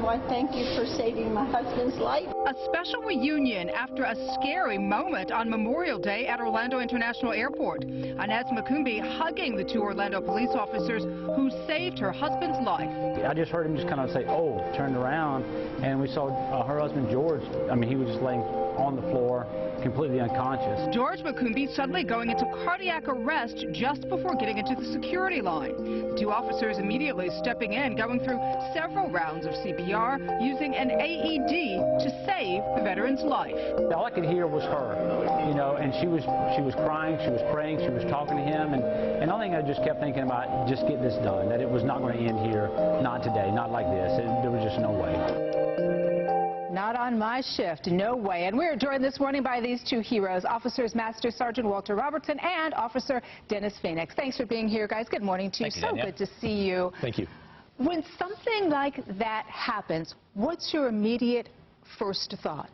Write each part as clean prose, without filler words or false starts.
I thank you for saving my husband's life. A special reunion after a scary moment on Memorial Day at Orlando International Airport. Inez Makumbi hugging the two Orlando police officers who saved her husband's life. I just heard him just kind of say, "Oh," turned around, and we saw her husband, George. I mean, he was just laying on the floor, completely unconscious. George Makumbi suddenly going into cardiac arrest just before getting into the security line. The two officers immediately stepping in, going through several rounds of CPR, using an AED to save the veteran's life. All I could hear was her, you know, and she was crying, she was praying, she was talking to him, and the only thing I just kept thinking about, just get this done, that it was not going to end here, not today, not like this. There was just no way. Not on my shift, no way. And we're joined this morning by these two heroes, Officers Master Sergeant Walter Robertson and Officer Dennis Phoenix. Thanks for being here, guys. Good morning to you. So good to see you. Thank you. When something like that happens, what's your immediate first thought?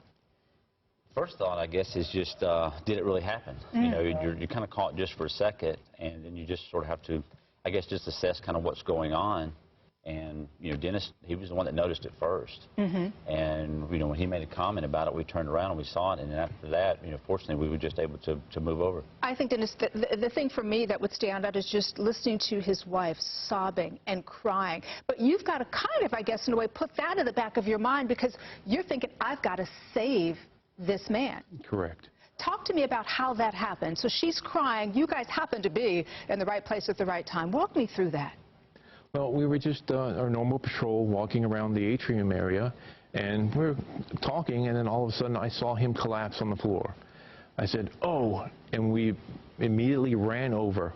First thought, I guess, is just, did it really happen? You know, you're kind of caught just for a second, and then you just sort of have to, I guess, just assess kind of what's going on. And, you know, Dennis, he was the one that noticed it first. And, you know, when he made a comment about it, we turned around and we saw it. And then after that, you know, fortunately, we were just able to move over. I think, Dennis, the thing for me that would stand out is just listening to his wife sobbing and crying. But you've got to kind of, I guess, in a way, put that in the back of your mind because you're thinking, I've got to save this man. Correct. Talk to me about how that happened. So she's crying. You guys happen to be in the right place at the right time. Walk me through that. Well, we were just our normal patrol walking around the atrium area, and we were talking, and then all of a sudden I saw him collapse on the floor. I said, "Oh," and we immediately ran over.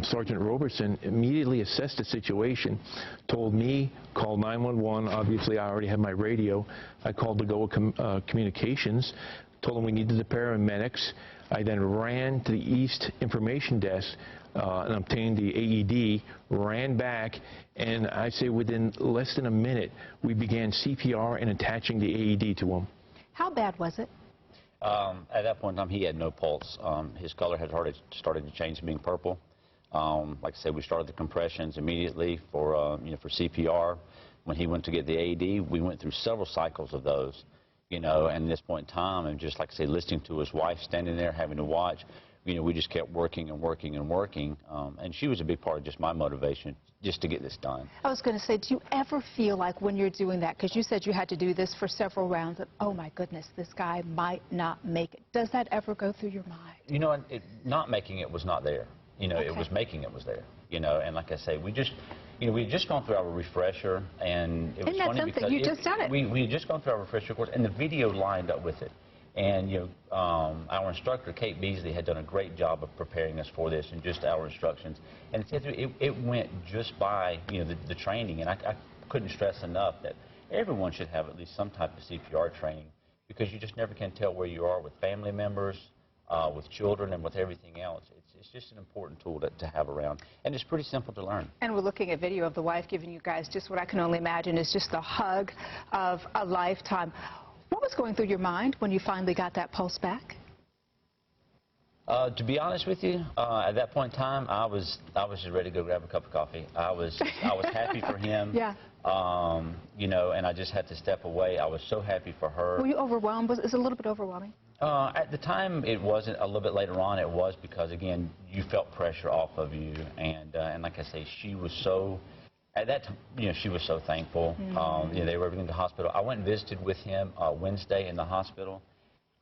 Sergeant Robertson immediately assessed the situation, told me, call 911. Obviously, I already had my radio. I called the GOA Communications, told them we needed the paramedics. I then ran to the East Information Desk and obtained the AED, ran back, and I say within less than a minute, we began CPR and attaching the AED to him. How bad was it? At that point in time, he had no pulse. His color had already started to change to being purple. Like I said, we started the compressions immediately for, you know, for CPR. When he went to get the AED, we went through several cycles of those. You know, and at this point in time, and just like I say, listening to his wife standing there having to watch, you know, we just kept working and working and working. And she was a big part of just my motivation, just to get this done. I was going to say, do you ever feel like when you're doing that, because you said you had to do this for several rounds, that, oh my goodness, this guy might not make it. Does that ever go through your mind? You know, not making it was not there. You know, it was making it was there. You know, and like I say, we just, you know, we had just gone through our refresher, and it was funny because you just done it. We had just gone through our refresher course, and the video lined up with it. And, you know, our instructor, Kate Beasley, had done a great job of preparing us for this and just our instructions. And it went just by, you know, the training. And I couldn't stress enough that everyone should have at least some type of CPR training because you just never can tell where you are with family members, with children, and with everything else. It's just an important tool to have around, and it's pretty simple to learn. And we're looking at video of the wife giving you guys just what I can only imagine is just the hug of a lifetime. What was going through your mind when you finally got that pulse back? To be honest with you, at that point in time, I was just ready to go grab a cup of coffee. I was happy for him. Yeah. You know, and I just had to step away. I was so happy for her. Were you overwhelmed? Was it a little bit overwhelming? At the time, it wasn't. A little bit later on, it was because, again, you felt pressure off of you. And like I say, she was so, at that time, you know, she was so thankful. You know, they were in the hospital. I went and visited with him Wednesday in the hospital,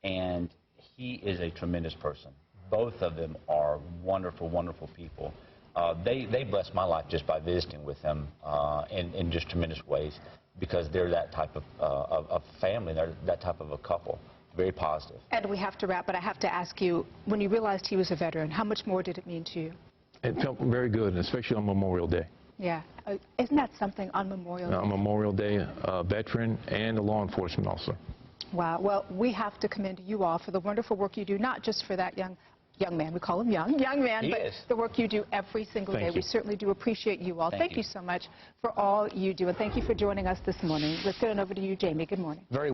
and he is a tremendous person. Both of them are wonderful, wonderful people. They blessed my life just by visiting with them in just tremendous ways because they're that type of family. They're that type of a couple. Very positive. And we have to wrap, but I have to ask you, when you realized he was a veteran, how much more did it mean to you? It felt very good, especially on Memorial Day. Yeah. Isn't that something on Memorial Day? On Memorial Day, a veteran and a law enforcement officer. Wow. Well, we have to commend you all for the wonderful work you do, not just for that young man, we call him young man, but the work you do every single day. We certainly do appreciate you all. Thank you so much for all you do, and thank you for joining us this morning. Let's get on over to you, Jamie. Good morning.